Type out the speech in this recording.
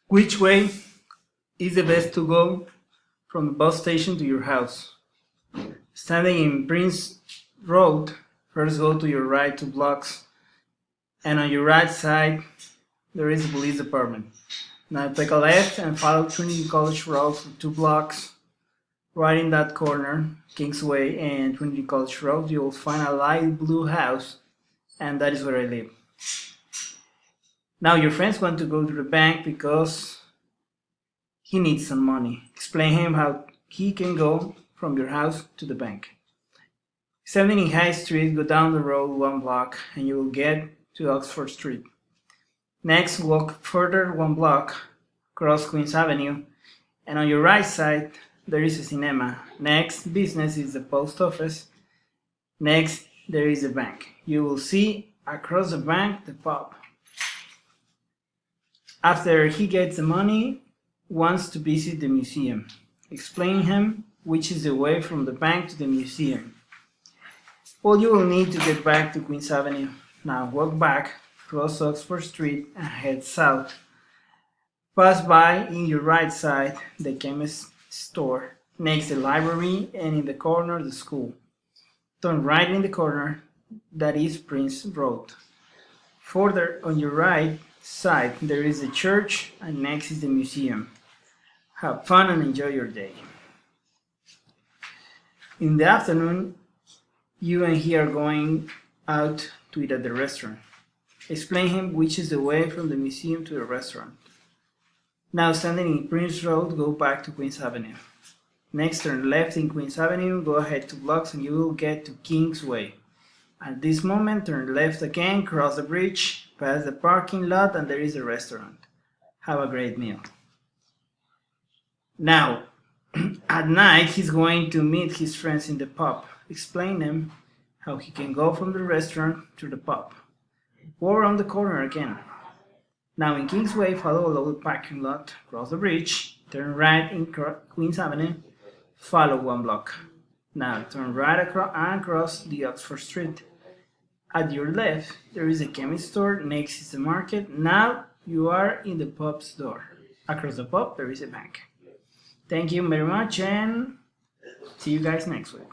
Which way is the best to go from the bus station to your house? Standing in Prince Road, first go to your right 2 blocks, and on your right side there is a police department. Now take a left and follow Trinity College Road for 2 blocks. Right in that corner, Kingsway and Trinity College Road, you will find a light blue house, and that is where I live. Now your friends want to go to the bank because he needs some money. Explain him how he can go from your house to the bank. Standing in High Street, go down the road 1 block and you will get to Oxford Street. Next, walk further 1 block, cross Queens Avenue, and on your right side there is a cinema. Next business is the post office. Next there is a bank. You will see across the bank the pub. After he gets the money, wants to visit the museum. Explain him which is the way from the bank to the museum. Well, you will need to get back to Queens Avenue. Now walk back, cross Oxford Street and head south. Pass by in your right side the chemist store, next the library, and in the corner the school. Turn right in the corner, that is Prince Road. Further on your right side there is the church and next is the museum. Have fun and enjoy your day. In the afternoon, you and he are going out to eat at the restaurant. Explain him which is the way from the museum to the restaurant. Now standing in Prince Road, go back to Queens Avenue. Next turn left in Queens Avenue, go ahead 2 blocks and you will get to Kingsway. At this moment turn left again, cross the bridge, pass the parking lot and there is a restaurant. Have a great meal. Now, at night he's going to meet his friends in the pub. Explain them how he can go from the restaurant to the pub. Go around the corner again. Now in Kingsway, follow a loaded parking lot, cross the bridge, turn right in Queens Avenue, follow 1 block. Now turn right and cross the Oxford Street. At your left, there is a chemist store, next is the market. Now you are in the pub's door. Across the pub, there is a bank. Thank you very much and see you guys next week.